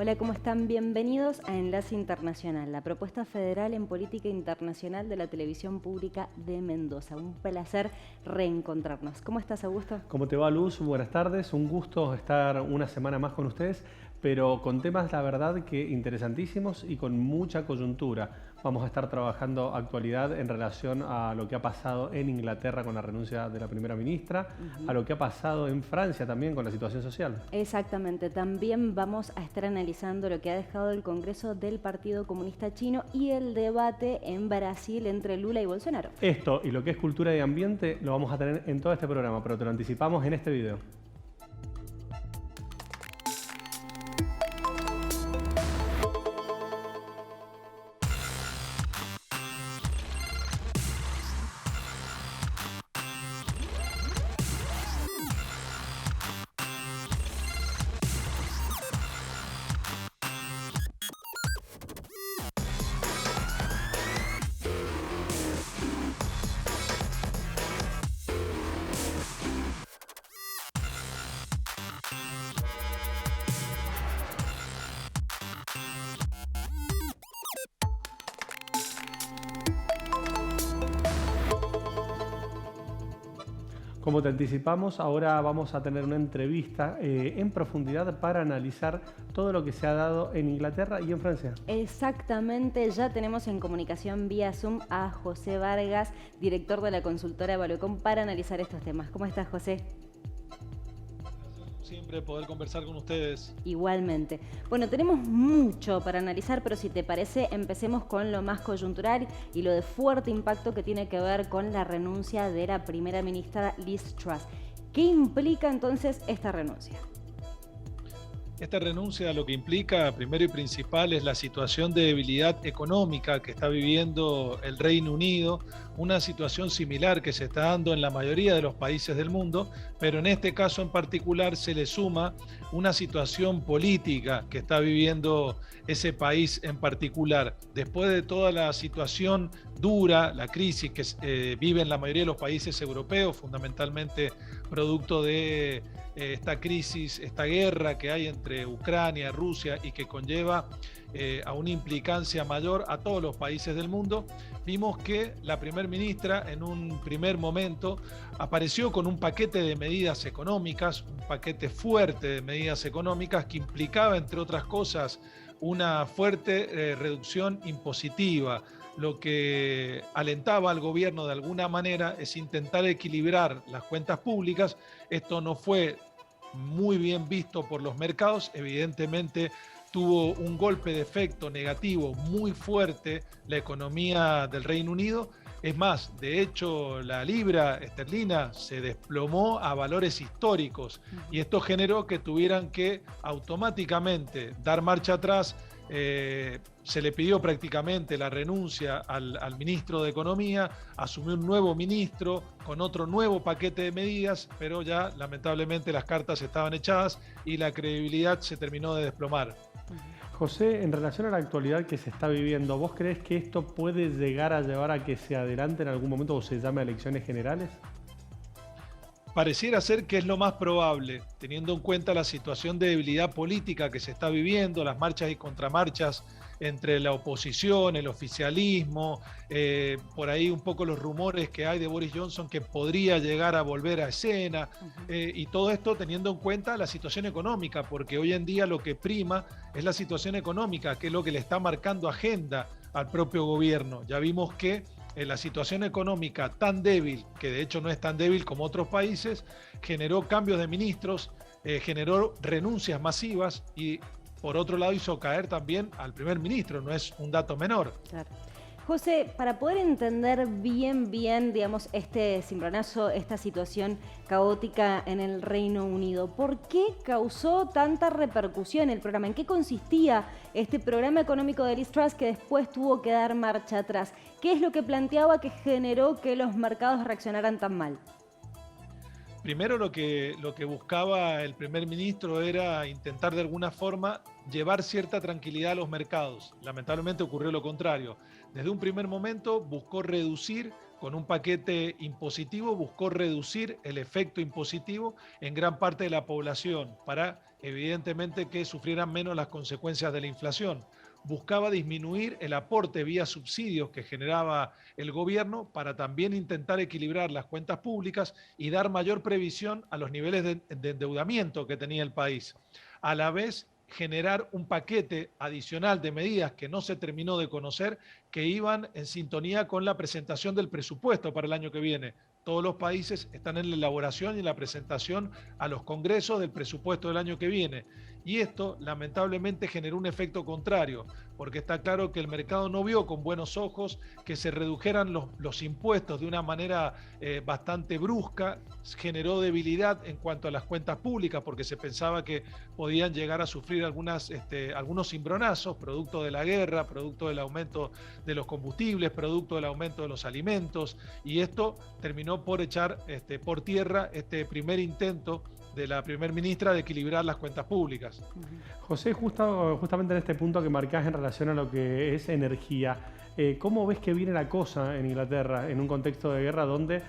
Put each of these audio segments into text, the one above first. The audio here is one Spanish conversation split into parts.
Hola, ¿cómo están? Bienvenidos a Enlace Internacional, la propuesta federal en política internacional de la televisión pública de Mendoza. Un placer reencontrarnos. ¿Cómo estás, Augusto? ¿Cómo te va, Luz? Buenas tardes. Un gusto estar una semana más con ustedes, pero con temas, la verdad, que interesantísimos y con mucha coyuntura. Vamos a estar trabajando actualidad en relación a lo que ha pasado en Inglaterra con la renuncia de la primera ministra, a lo que ha pasado en Francia también con la situación social. Exactamente. También vamos a estar analizando lo que ha dejado el Congreso del Partido Comunista Chino y el debate en Brasil entre Lula y Bolsonaro. Esto y lo que es cultura y ambiente lo vamos a tener en todo este programa, pero te lo anticipamos en este video. Como te anticipamos, ahora vamos a tener una entrevista en profundidad para analizar todo lo que se ha dado en Inglaterra y en Francia. Exactamente, ya tenemos en comunicación vía Zoom a José Vargas, director de la consultora Evalucom, para analizar estos temas. ¿Cómo estás, José? Siempre poder conversar con ustedes. Igualmente. Bueno, tenemos mucho para analizar, pero si te parece, empecemos con lo más coyuntural y lo de fuerte impacto que tiene que ver con la renuncia de la primera ministra Liz Truss. ¿Qué implica entonces esta renuncia? Esta renuncia lo que implica, primero y principal, es la situación de debilidad económica que está viviendo el Reino Unido, una situación similar que se está dando en la mayoría de los países del mundo, pero en este caso en particular se le suma una situación política que está viviendo ese país en particular. Después de toda la situación dura, la crisis que viven la mayoría de los países europeos, fundamentalmente producto de esta crisis, esta guerra que hay entre Ucrania y Rusia y que conlleva a una implicancia mayor a todos los países del mundo, vimos que la primer ministra en un primer momento apareció con un paquete de medidas económicas, un paquete fuerte de medidas económicas que implicaba, entre otras cosas, una fuerte reducción impositiva. Lo que alentaba al gobierno de alguna manera es intentar equilibrar las cuentas públicas. Esto no fue muy bien visto por los mercados, evidentemente tuvo un golpe de efecto negativo muy fuerte la economía del Reino Unido. Es más, de hecho, la libra esterlina se desplomó a valores históricos y esto generó que tuvieran que automáticamente dar marcha atrás. Se le pidió prácticamente la renuncia al ministro de Economía, asumió un nuevo ministro con otro nuevo paquete de medidas, pero ya lamentablemente las cartas estaban echadas y la credibilidad se terminó de desplomar. José, en relación a la actualidad que se está viviendo, ¿vos crees que esto puede llegar a llevar a que se adelante en algún momento o se llame a elecciones generales? Pareciera ser que es lo más probable, teniendo en cuenta la situación de debilidad política que se está viviendo, las marchas y contramarchas entre la oposición, el oficialismo, por ahí un poco los rumores que hay de Boris Johnson que podría llegar a volver a escena, y todo esto teniendo en cuenta la situación económica, porque hoy en día lo que prima es la situación económica, que es lo que le está marcando agenda al propio gobierno. Ya vimos que la situación económica tan débil, que de hecho no es tan débil como otros países, generó cambios de ministros, generó renuncias masivas y por otro lado hizo caer también al primer ministro, no es un dato menor. Claro. José, para poder entender bien, digamos, este cimbronazo, esta situación caótica en el Reino Unido, ¿por qué causó tanta repercusión el programa? ¿En qué consistía este programa económico de Liz Truss que después tuvo que dar marcha atrás? ¿Qué es lo que planteaba que generó que los mercados reaccionaran tan mal? Primero lo que buscaba el primer ministro era intentar de alguna forma llevar cierta tranquilidad a los mercados. Lamentablemente ocurrió lo contrario. Desde un primer momento buscó reducir con un paquete impositivo, buscó reducir el efecto impositivo en gran parte de la población para, evidentemente, que sufrieran menos las consecuencias de la inflación. Buscaba disminuir el aporte vía subsidios que generaba el gobierno para también intentar equilibrar las cuentas públicas y dar mayor previsión a los niveles de endeudamiento que tenía el país. A la vez, generar un paquete adicional de medidas que no se terminó de conocer, que iban en sintonía con la presentación del presupuesto para el año que viene. Todos los países están en la elaboración y en la presentación a los congresos del presupuesto del año que viene. Y esto lamentablemente generó un efecto contrario, porque está claro que el mercado no vio con buenos ojos que se redujeran los impuestos de una manera bastante brusca, generó debilidad en cuanto a las cuentas públicas, porque se pensaba que podían llegar a sufrir algunos cimbronazos, producto de la guerra, producto del aumento de los combustibles, producto del aumento de los alimentos, y esto terminó por echar por tierra este primer intento de la primer ministra de equilibrar las cuentas públicas. José, justamente en este punto que marcás en relación a lo que es energía, ¿cómo ves que viene la cosa en Inglaterra en un contexto de guerra donde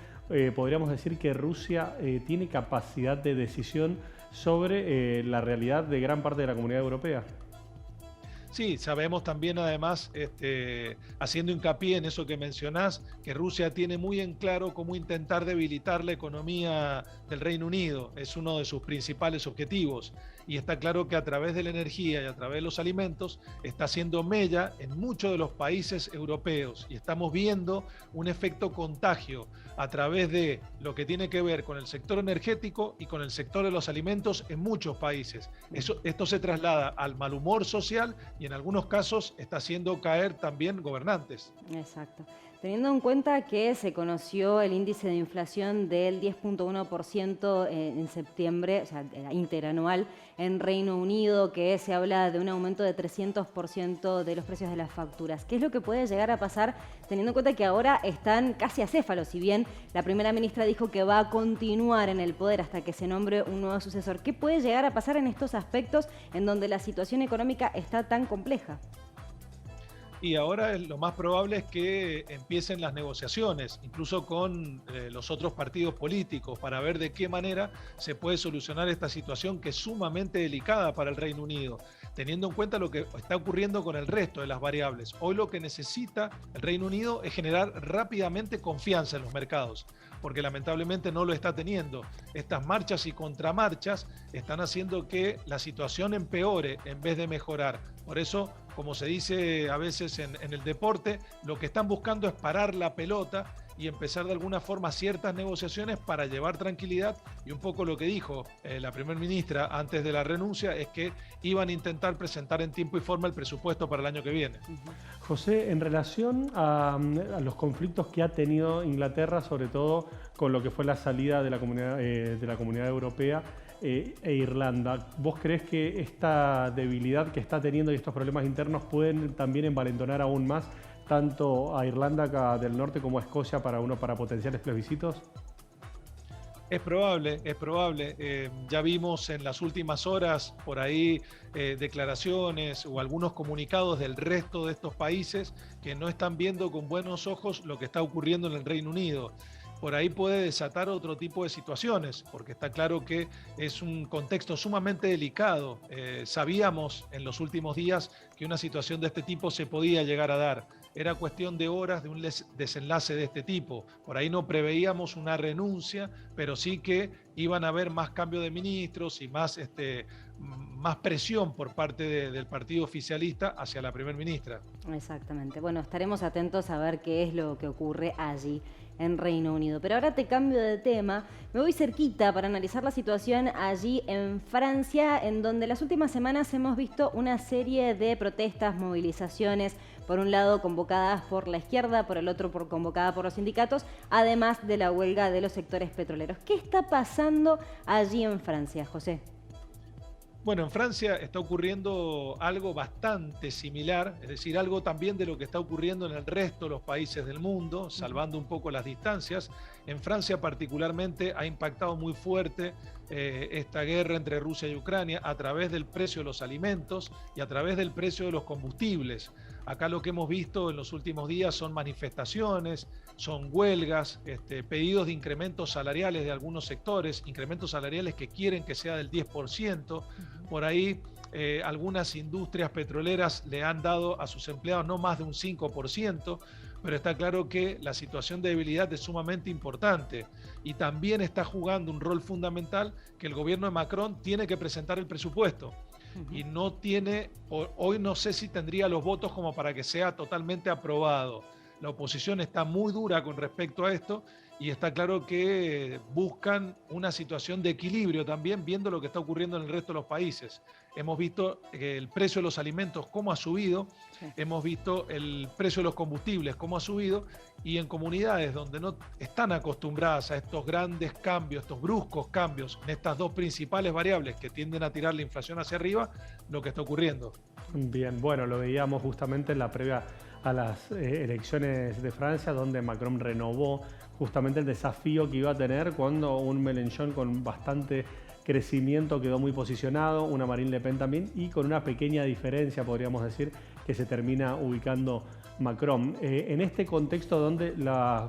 podríamos decir que Rusia tiene capacidad de decisión sobre la realidad de gran parte de la comunidad europea? Sí, sabemos también además, haciendo hincapié en eso que mencionás, que Rusia tiene muy en claro cómo intentar debilitar la economía del Reino Unido. Es uno de sus principales objetivos. Y está claro que a través de la energía y a través de los alimentos está haciendo mella en muchos de los países europeos. Y estamos viendo un efecto contagio a través de lo que tiene que ver con el sector energético y con el sector de los alimentos en muchos países. Esto se traslada al mal humor social y en algunos casos está haciendo caer también gobernantes. Exacto. Teniendo en cuenta que se conoció el índice de inflación del 10.1% en septiembre, o sea, interanual, en Reino Unido, que se habla de un aumento de 300% de los precios de las facturas. ¿Qué es lo que puede llegar a pasar teniendo en cuenta que ahora están casi acéfalos? Si bien la primera ministra dijo que va a continuar en el poder hasta que se nombre un nuevo sucesor, ¿qué puede llegar a pasar en estos aspectos en donde la situación económica está tan compleja? Y ahora lo más probable es que empiecen las negociaciones, incluso con los otros partidos políticos, para ver de qué manera se puede solucionar esta situación que es sumamente delicada para el Reino Unido, teniendo en cuenta lo que está ocurriendo con el resto de las variables. Hoy lo que necesita el Reino Unido es generar rápidamente confianza en los mercados, porque lamentablemente no lo está teniendo. Estas marchas y contramarchas están haciendo que la situación empeore en vez de mejorar. Por eso, como se dice a veces en el deporte, lo que están buscando es parar la pelota y empezar de alguna forma ciertas negociaciones para llevar tranquilidad. Y un poco lo que dijo la primera ministra antes de la renuncia es que iban a intentar presentar en tiempo y forma el presupuesto para el año que viene. José, en relación a los conflictos que ha tenido Inglaterra, sobre todo con lo que fue la salida de la comunidad europea e Irlanda, ¿vos crees que esta debilidad que está teniendo y estos problemas internos pueden también envalentonar aún más tanto a Irlanda del Norte como a Escocia para potenciales plebiscitos? Es probable, es probable. Ya vimos en las últimas horas por ahí declaraciones o algunos comunicados del resto de estos países que no están viendo con buenos ojos lo que está ocurriendo en el Reino Unido. Por ahí puede desatar otro tipo de situaciones, porque está claro que es un contexto sumamente delicado. Sabíamos en los últimos días que una situación de este tipo se podía llegar a dar. Era cuestión de horas de un desenlace de este tipo. Por ahí no preveíamos una renuncia, pero sí que iban a haber más cambio de ministros y más presión por parte del partido oficialista hacia la primer ministra. Exactamente. Bueno, estaremos atentos a ver qué es lo que ocurre allí en Reino Unido. Pero ahora te cambio de tema. Me voy cerquita para analizar la situación allí en Francia, en donde las últimas semanas hemos visto una serie de protestas, movilizaciones, por un lado convocadas por la izquierda, por el otro convocada por los sindicatos, además de la huelga de los sectores petroleros. ¿Qué está pasando allí en Francia, José? Bueno, en Francia está ocurriendo algo bastante similar, es decir, algo también de lo que está ocurriendo en el resto de los países del mundo, salvando un poco las distancias. En Francia particularmente ha impactado muy fuerte esta guerra entre Rusia y Ucrania a través del precio de los alimentos y a través del precio de los combustibles. Acá lo que hemos visto en los últimos días son manifestaciones, son huelgas, pedidos de incrementos salariales de algunos sectores, incrementos salariales que quieren que sea del 10%. Por ahí algunas industrias petroleras le han dado a sus empleados no más de un 5%, pero está claro que la situación de debilidad es sumamente importante y también está jugando un rol fundamental que el gobierno de Macron tiene que presentar el presupuesto. Y no tiene, hoy no sé si tendría los votos como para que sea totalmente aprobado. La oposición está muy dura con respecto a esto y está claro que buscan una situación de equilibrio también, viendo lo que está ocurriendo en el resto de los países. Hemos visto el precio de los alimentos cómo ha subido, hemos visto el precio de los combustibles cómo ha subido, y en comunidades donde no están acostumbradas a estos grandes cambios, estos bruscos cambios en estas dos principales variables que tienden a tirar la inflación hacia arriba, lo que está ocurriendo. Bien, bueno, lo veíamos justamente en la previa a las elecciones de Francia, donde Macron renovó justamente el desafío que iba a tener cuando un Mélenchon con bastante crecimiento quedó muy posicionado, una Marine Le Pen también, y con una pequeña diferencia, podríamos decir, que se termina ubicando Macron. En este contexto donde,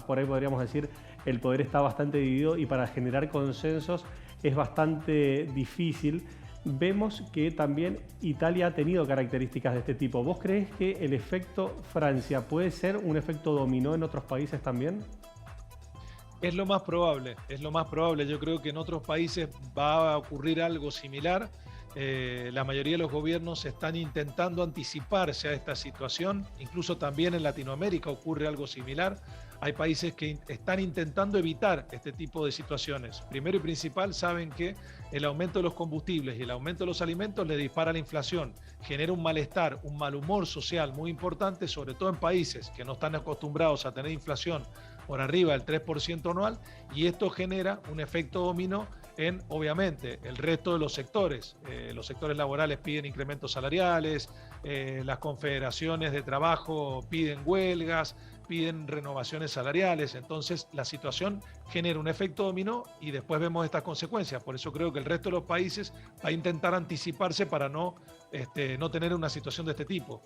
por ahí podríamos decir, el poder está bastante dividido y para generar consensos es bastante difícil, vemos que también Italia ha tenido características de este tipo. ¿Vos creés que el efecto Francia puede ser un efecto dominó en otros países también? Es lo más probable, es lo más probable. Yo creo que en otros países va a ocurrir algo similar. La mayoría de los gobiernos están intentando anticiparse a esta situación. Incluso también en Latinoamérica ocurre algo similar. Hay países que están intentando evitar este tipo de situaciones. Primero y principal, saben que el aumento de los combustibles y el aumento de los alimentos le dispara la inflación, genera un malestar, un mal humor social muy importante, sobre todo en países que no están acostumbrados a tener inflación por arriba del 3% anual, y esto genera un efecto dominó en, obviamente, el resto de los sectores. Los sectores laborales piden incrementos salariales, las confederaciones de trabajo piden huelgas, piden renovaciones salariales. Entonces la situación genera un efecto dominó y después vemos estas consecuencias. Por eso creo que el resto de los países va a intentar anticiparse para no tener una situación de este tipo.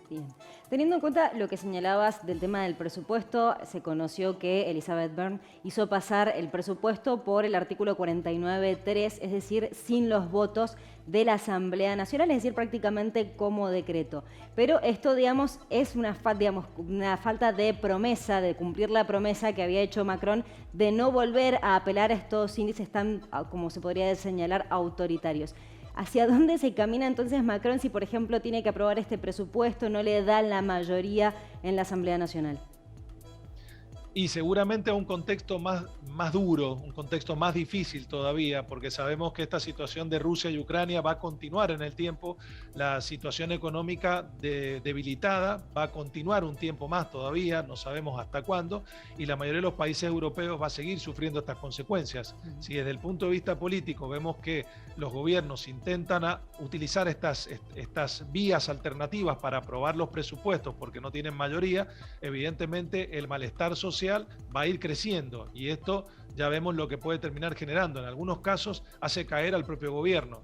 Bien. Teniendo en cuenta lo que señalabas del tema del presupuesto, se conoció que Elizabeth Byrne hizo pasar el presupuesto por el artículo 49.3, es decir, sin los votos de la Asamblea Nacional, es decir, prácticamente como decreto. Pero esto, digamos, es una falta de promesa, de cumplir la promesa que había hecho Macron de no volver a apelar a estos índices tan, como se podría señalar, autoritarios. ¿Hacia dónde se camina entonces Macron si, por ejemplo, tiene que aprobar este presupuesto, no le da la mayoría en la Asamblea Nacional? Y seguramente a un contexto más duro, un contexto más difícil todavía, porque sabemos que esta situación de Rusia y Ucrania va a continuar en el tiempo, la situación económica debilitada va a continuar un tiempo más todavía, no sabemos hasta cuándo, y la mayoría de los países europeos va a seguir sufriendo estas consecuencias. Si desde el punto de vista político vemos que los gobiernos intentan utilizar estas vías alternativas para aprobar los presupuestos porque no tienen mayoría, evidentemente el malestar social va a ir creciendo y esto ya vemos lo que puede terminar generando. En algunos casos hace caer al propio gobierno.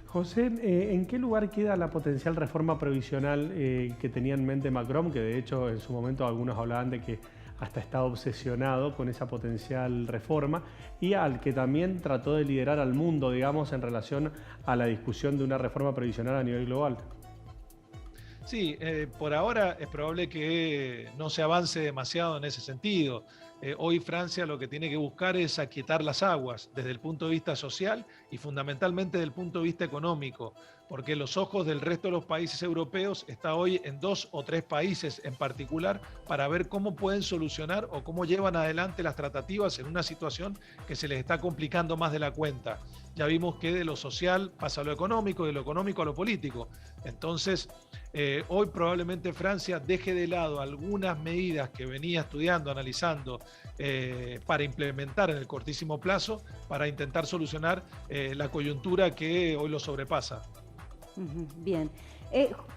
José, ¿en qué lugar queda la potencial reforma previsional que tenía en mente Macron? Que de hecho en su momento algunos hablaban de que hasta está obsesionado con esa potencial reforma y al que también trató de liderar al mundo, digamos, en relación a la discusión de una reforma previsional a nivel global. Sí, por ahora es probable que no se avance demasiado en ese sentido. Hoy Francia lo que tiene que buscar es aquietar las aguas desde el punto de vista social y fundamentalmente desde el punto de vista económico, porque los ojos del resto de los países europeos están hoy en 2 o 3 países en particular para ver cómo pueden solucionar o cómo llevan adelante las tratativas en una situación que se les está complicando más de la cuenta. Ya vimos que de lo social pasa a lo económico, de lo económico a lo político. Entonces, hoy probablemente Francia deje de lado algunas medidas que venía estudiando, analizando para implementar en el cortísimo plazo para intentar solucionar la coyuntura que hoy lo sobrepasa. Bien.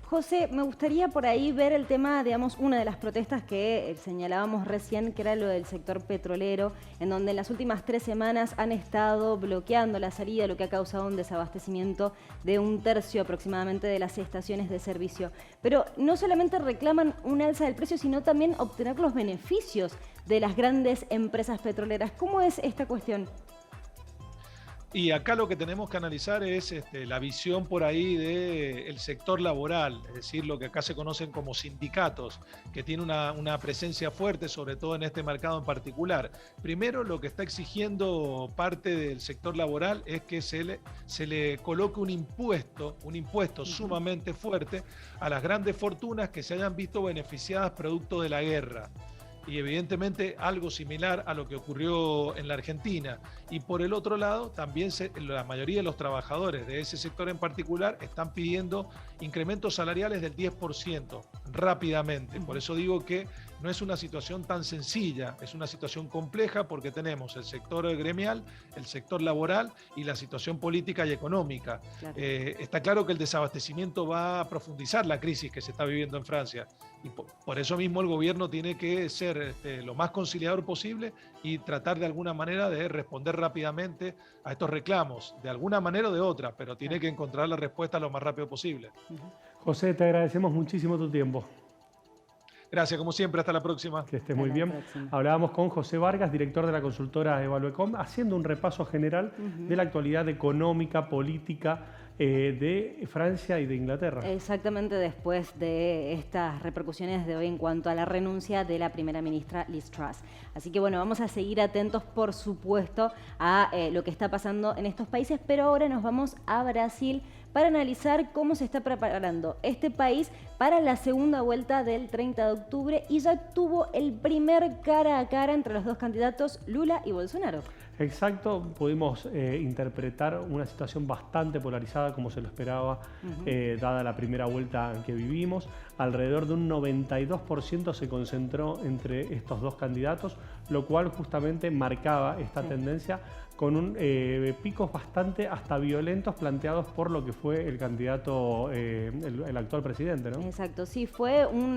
José, me gustaría por ahí ver el tema, digamos, una de las protestas que señalábamos recién, que era lo del sector petrolero, en donde en las últimas 3 semanas han estado bloqueando la salida, lo que ha causado un desabastecimiento de 1/3 aproximadamente de las estaciones de servicio. Pero no solamente reclaman un alza del precio, sino también obtener los beneficios de las grandes empresas petroleras. ¿Cómo es esta cuestión? Y acá lo que tenemos que analizar es la visión por ahí del sector laboral, es decir, lo que acá se conocen como sindicatos, que tiene una presencia fuerte, sobre todo en este mercado en particular. Primero, lo que está exigiendo parte del sector laboral es que se le coloque un impuesto sumamente fuerte a las grandes fortunas que se hayan visto beneficiadas producto de la guerra. Y evidentemente algo similar a lo que ocurrió en la Argentina. Y por el otro lado, también la mayoría de los trabajadores de ese sector en particular están pidiendo incrementos salariales del 10% rápidamente. Por eso digo que no es una situación tan sencilla, es una situación compleja porque tenemos el sector gremial, el sector laboral y la situación política y económica. Claro. Está claro que el desabastecimiento va a profundizar la crisis que se está viviendo en Francia. Y por eso mismo el gobierno tiene que ser lo más conciliador posible y tratar de alguna manera de responder rápidamente a estos reclamos, de alguna manera o de otra, pero tiene que encontrar la respuesta lo más rápido posible. José, te agradecemos muchísimo tu tiempo. Gracias, como siempre, hasta la próxima. Que estés muy bien. Hablábamos con José Vargas, director de la consultora Evaluecom, haciendo un repaso general de la actualidad económica, política de Francia y de Inglaterra. Exactamente, después de estas repercusiones de hoy en cuanto a la renuncia de la primera ministra Liz Truss. Así que bueno, vamos a seguir atentos, por supuesto, a lo que está pasando en estos países, pero ahora nos vamos a Brasil para analizar cómo se está preparando este país para la segunda vuelta del 30 de octubre y ya tuvo el primer cara a cara entre los dos candidatos, Lula y Bolsonaro. Exacto, pudimos interpretar una situación bastante polarizada como se lo esperaba, dada la primera vuelta que vivimos. Alrededor de un 92% se concentró entre estos dos candidatos, lo cual justamente marcaba esta tendencia con picos bastante hasta violentos planteados por lo que fue el candidato, el actual presidente, ¿no? Exacto, sí, fue un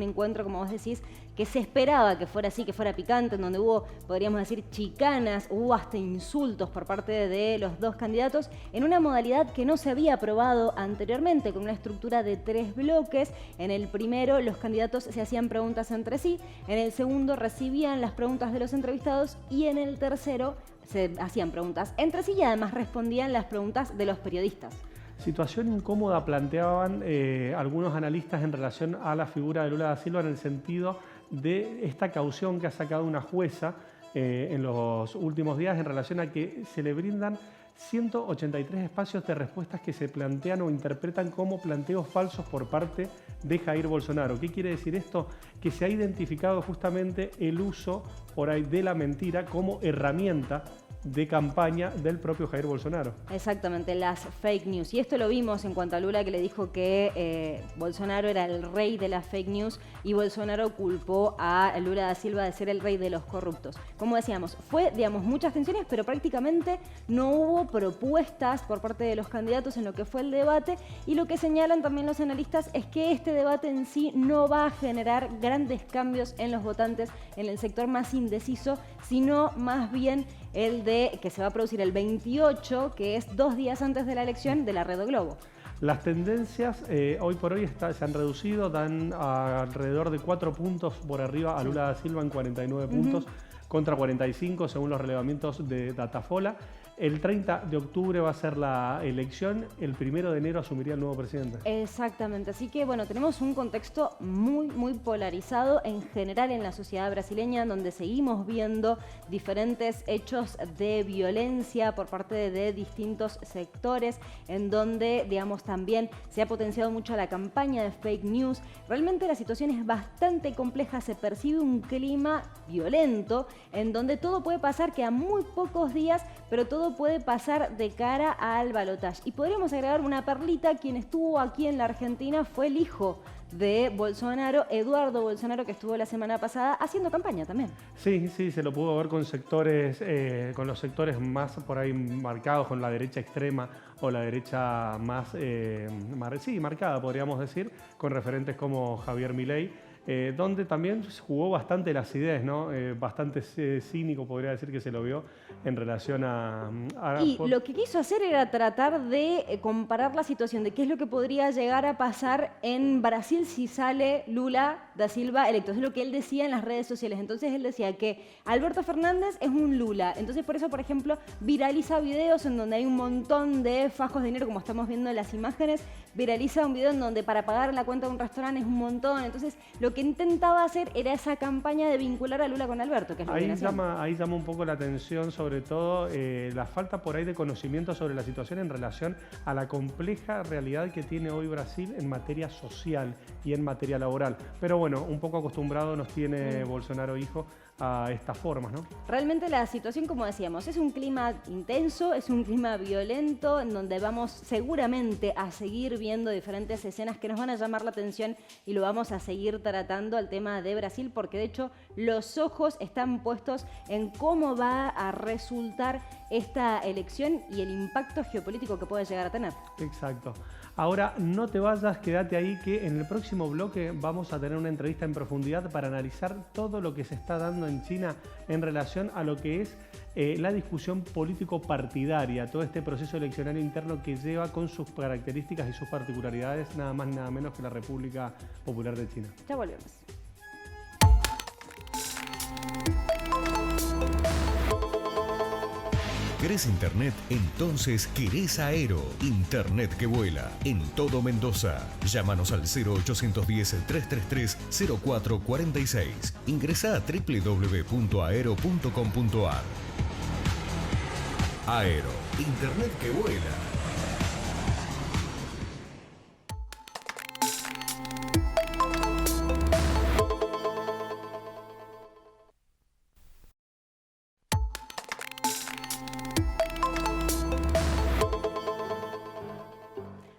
encuentro, como vos decís, que se esperaba que fuera así, que fuera picante, en donde hubo, podríamos decir, chicanas, hubo hasta insultos por parte de los dos candidatos, en una modalidad que no se había aprobado anteriormente, con una estructura de 3 bloques. En el primero, los candidatos se hacían preguntas entre sí, en el segundo recibían las preguntas de los entrevistados y en el tercero se hacían preguntas entre sí y además respondían las preguntas de los periodistas. Situación incómoda planteaban algunos analistas en relación a la figura de Lula da Silva en el sentido de esta caución que ha sacado una jueza en los últimos días en relación a que se le brindan 183 espacios de respuestas que se plantean o interpretan como planteos falsos por parte de Jair Bolsonaro. ¿Qué quiere decir esto? Que se ha identificado justamente el uso por ahí de la mentira como herramienta de campaña del propio Jair Bolsonaro. Exactamente, las fake news. Y esto lo vimos en cuanto a Lula, que le dijo que Bolsonaro era el rey de las fake news y Bolsonaro culpó a Lula da Silva de ser el rey de los corruptos. Como decíamos, fue, digamos, muchas tensiones, pero prácticamente no hubo propuestas por parte de los candidatos en lo que fue el debate, y lo que señalan también los analistas es que este debate en sí no va a generar grandes cambios en los votantes, en el sector más indeciso, sino más bien el de que se va a producir el 28, que es 2 días antes de la elección de la Red Globo. Las tendencias hoy por hoy se han reducido, dan alrededor de 4 puntos por arriba a Lula da Silva en 49 puntos contra 45 según los relevamientos de Datafola. El 30 de octubre va a ser la elección, el 1 de enero asumiría el nuevo presidente. Exactamente, así que bueno, tenemos un contexto muy polarizado en general en la sociedad brasileña, donde seguimos viendo diferentes hechos de violencia por parte de distintos sectores, en donde, digamos, también se ha potenciado mucho la campaña de fake news. Realmente la situación es bastante compleja, se percibe un clima violento, en donde todo puede pasar, que a muy pocos días, pero todo puede pasar de cara al balotaje. Y podríamos agregar una perlita: quien estuvo aquí en la Argentina fue el hijo de Bolsonaro, Eduardo Bolsonaro, que estuvo la semana pasada haciendo campaña también. Sí, sí, se lo pudo ver con sectores, con los sectores más por ahí marcados, con la derecha extrema o la derecha más, marcada, podríamos decir, con referentes como Javier Milei. Donde también jugó bastante la acidez, ¿no? Bastante cínico, podría decir que se lo vio en relación Y lo que quiso hacer era tratar de comparar la situación de qué es lo que podría llegar a pasar en Brasil si sale Lula da Silva electo. Es lo que él decía en las redes sociales. Entonces él decía que Alberto Fernández es un Lula. Entonces por eso, por ejemplo, viraliza videos en donde hay un montón de fajos de dinero, como estamos viendo en las imágenes. Viraliza un video en donde para pagar la cuenta de un restaurante es un montón. Entonces lo que intentaba hacer era esa campaña de vincular a Lula con Alberto, que es lo que ahí llama un poco la atención, sobre todo la falta por ahí de conocimiento sobre la situación en relación a la compleja realidad que tiene hoy Brasil en materia social y en materia laboral. Pero bueno, un poco acostumbrado nos tiene Bolsonaro hijo a estas formas, ¿no? Realmente la situación, como decíamos, es un clima intenso, es un clima violento, en donde vamos seguramente a seguir viendo diferentes escenas que nos van a llamar la atención y lo vamos a seguir tratando al tema de Brasil, porque de hecho los ojos están puestos en cómo va a resultar esta elección y el impacto geopolítico que puede llegar a tener. Exacto. Ahora, no te vayas, quédate ahí, que en el próximo bloque vamos a tener una entrevista en profundidad para analizar todo lo que se está dando en China en relación a lo que es la discusión político-partidaria, todo este proceso eleccionario interno que lleva con sus características y sus particularidades, nada más ni nada menos que la República Popular de China. Ya volvemos. ¿Querés internet? Entonces querés Aero. Internet que vuela en todo Mendoza. Llámanos al 0810-333-0446. Ingresá a www.aero.com.ar. Aero. Internet que vuela.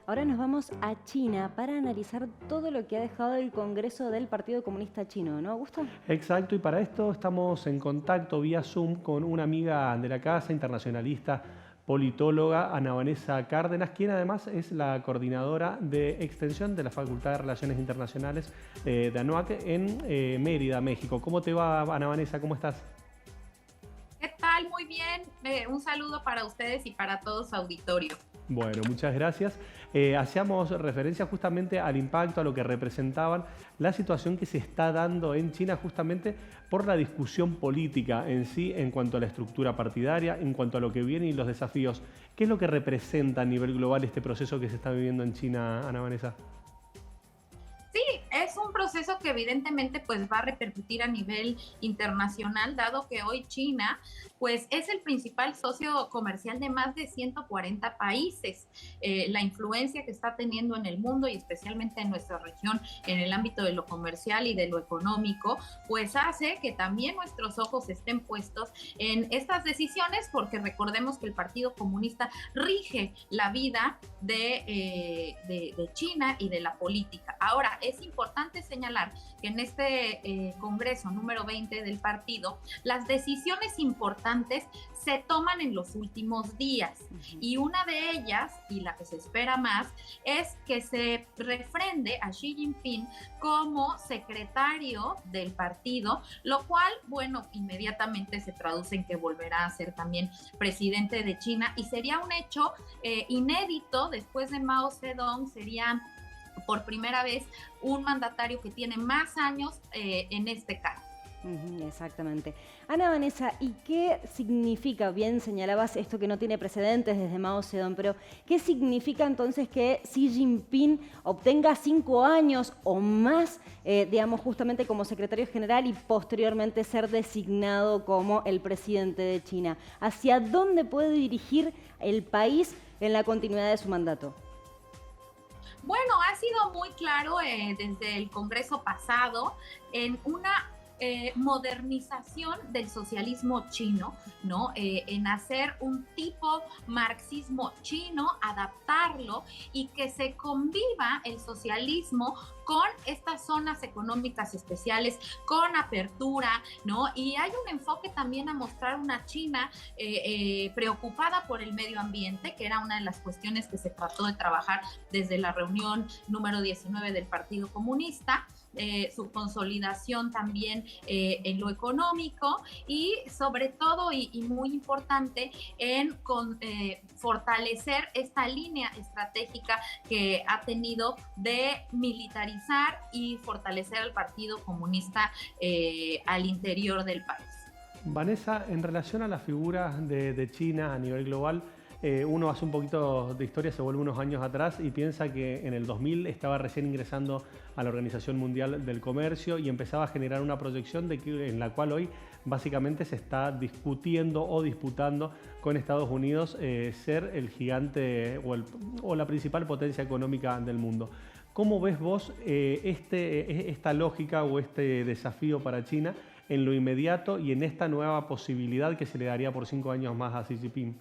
Ahora nos vamos a China para analizar todo lo que ha dejado el Congreso del Partido Comunista Chino, ¿no, Augusto? Exacto, y para esto estamos en contacto vía Zoom con una amiga de la casa, internacionalista, politóloga, Ana Vanessa Cárdenas, quien además es la coordinadora de extensión de la Facultad de Relaciones Internacionales de ANUAC en Mérida, México. ¿Cómo te va, Ana Vanessa? ¿Cómo estás? ¿Qué tal? Muy bien. Un saludo para ustedes y para todo su auditorio. Bueno, muchas gracias. Hacíamos referencia justamente al impacto, a lo que representaban la situación que se está dando en China justamente por la discusión política en sí, en cuanto a la estructura partidaria, en cuanto a lo que viene y los desafíos. ¿Qué es lo que representa a nivel global este proceso que se está viviendo en China, Ana Vanessa? Sí, es un proceso que evidentemente pues va a repercutir a nivel internacional, dado que hoy China pues es el principal socio comercial de más de 140 países. La influencia que está teniendo en el mundo y especialmente en nuestra región en el ámbito de lo comercial y de lo económico, pues hace que también nuestros ojos estén puestos en estas decisiones, porque recordemos que el Partido Comunista rige la vida de China y de la política. Ahora, es importante señalar que en este Congreso número 20 del partido, las decisiones importantes se toman en los últimos días. Y una de ellas, y la que se espera más, es que se refrende a Xi Jinping como secretario del partido, lo cual, bueno, inmediatamente se traduce en que volverá a ser también presidente de China, y sería un hecho inédito. Después de Mao Zedong, sería por primera vez un mandatario que tiene más años en este cargo. Exactamente. Ana Vanessa, ¿y qué significa? Bien señalabas esto que no tiene precedentes desde Mao Zedong, pero ¿qué significa entonces que Xi Jinping obtenga 5 años o más, digamos, justamente como secretario general y posteriormente ser designado como el presidente de China? ¿Hacia dónde puede dirigir el país en la continuidad de su mandato? Bueno, ha sido muy claro desde el Congreso pasado en una modernización del socialismo chino, ¿no? En hacer un tipo marxismo chino, adaptarlo y que se conviva el socialismo con estas zonas económicas especiales, con apertura, ¿no? Y hay un enfoque también a mostrar una China preocupada por el medio ambiente, que era una de las cuestiones que se trató de trabajar desde la reunión número 19 del Partido Comunista. Su consolidación también en lo económico y sobre todo y muy importante en fortalecer esta línea estratégica que ha tenido de militarizar y fortalecer al Partido Comunista al interior del país. Vanessa, en relación a las figuras de China a nivel global, uno hace un poquito de historia, se vuelve unos años atrás y piensa que en el 2000 estaba recién ingresando a la Organización Mundial del Comercio y empezaba a generar una proyección en la cual hoy básicamente se está discutiendo o disputando con Estados Unidos ser el gigante o la principal potencia económica del mundo. ¿Cómo ves vos esta lógica o este desafío para China en lo inmediato y en esta nueva posibilidad que se le daría por 5 años más a Xi Jinping?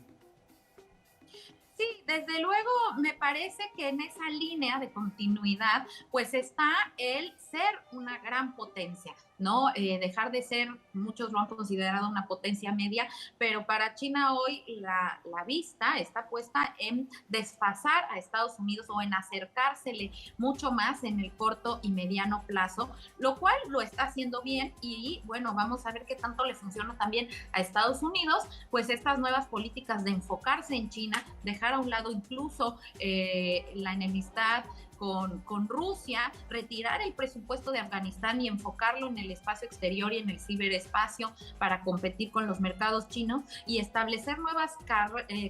Sí, desde luego me parece que en esa línea de continuidad pues está el ser una gran potencia, ¿no? Dejar de ser, muchos lo han considerado una potencia media, pero para China hoy la vista está puesta en desfasar a Estados Unidos o en acercársele mucho más en el corto y mediano plazo, lo cual lo está haciendo bien y bueno, vamos a ver qué tanto le funciona también a Estados Unidos, pues estas nuevas políticas de enfocarse en China, dejar a un lado incluso la enemistad con Rusia, retirar el presupuesto de Afganistán y enfocarlo en el espacio exterior y en el ciberespacio para competir con los mercados chinos y establecer nuevas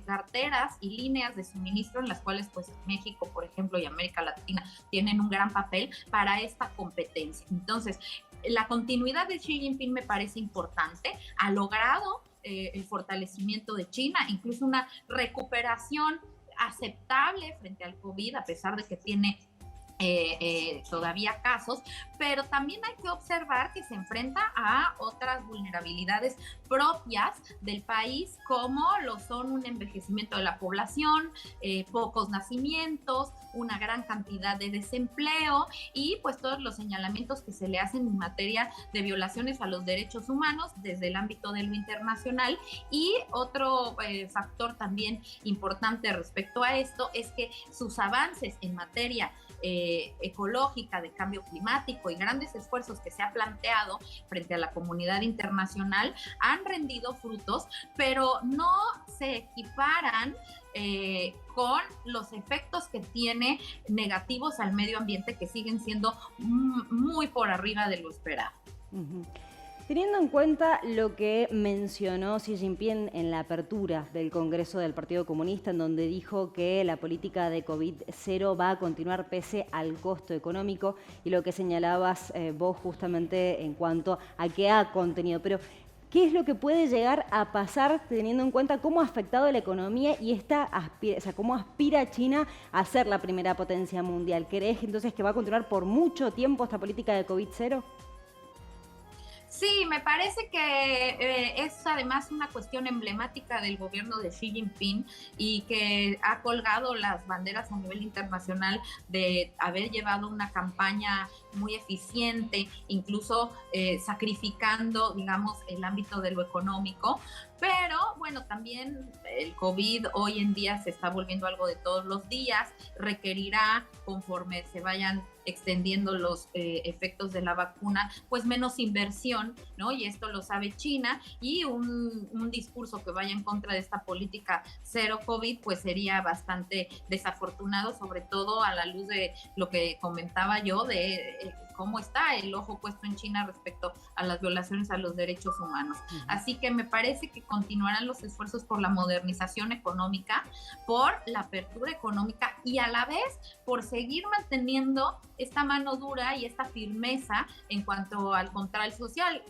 carteras y líneas de suministro en las cuales pues México, por ejemplo, y América Latina tienen un gran papel para esta competencia. Entonces, la continuidad de Xi Jinping me parece importante, ha logrado el fortalecimiento de China, incluso una recuperación aceptable frente al COVID, a pesar de que tiene todavía casos, pero también hay que observar que se enfrenta a otras vulnerabilidades propias del país, como lo son un envejecimiento de la población, pocos nacimientos, una gran cantidad de desempleo y pues todos los señalamientos que se le hacen en materia de violaciones a los derechos humanos desde el ámbito de lo internacional. Y otro factor también importante respecto a esto es que sus avances en materia ecológica, de cambio climático y grandes esfuerzos que se ha planteado frente a la comunidad internacional han rendido frutos, pero no se equiparan con los efectos que tiene negativos al medio ambiente, que siguen siendo muy por arriba de lo esperado. Uh-huh. Teniendo en cuenta lo que mencionó Xi Jinping en la apertura del Congreso del Partido Comunista, en donde dijo que la política de COVID-0 va a continuar pese al costo económico, y lo que señalabas vos justamente en cuanto a qué ha contenido, pero ¿qué es lo que puede llegar a pasar teniendo en cuenta cómo ha afectado la economía y cómo aspira China a ser la primera potencia mundial? ¿Crees entonces que va a continuar por mucho tiempo esta política de COVID-0? Sí, me parece que es además una cuestión emblemática del gobierno de Xi Jinping y que ha colgado las banderas a nivel internacional de haber llevado una campaña muy eficiente, incluso sacrificando, digamos, el ámbito de lo económico. Pero bueno, también el COVID hoy en día se está volviendo algo de todos los días, requerirá, conforme se vayan extendiendo los efectos de la vacuna, pues menos inversión, ¿no? Y esto lo sabe China, y un discurso que vaya en contra de esta política cero COVID, pues sería bastante desafortunado, sobre todo a la luz de lo que comentaba yo, de cómo está el ojo puesto en China respecto a las violaciones a los derechos humanos. Uh-huh. Así que me parece que continuarán los esfuerzos por la modernización económica, por la apertura económica y a la vez por seguir manteniendo esta mano dura y esta firmeza en cuanto al control social,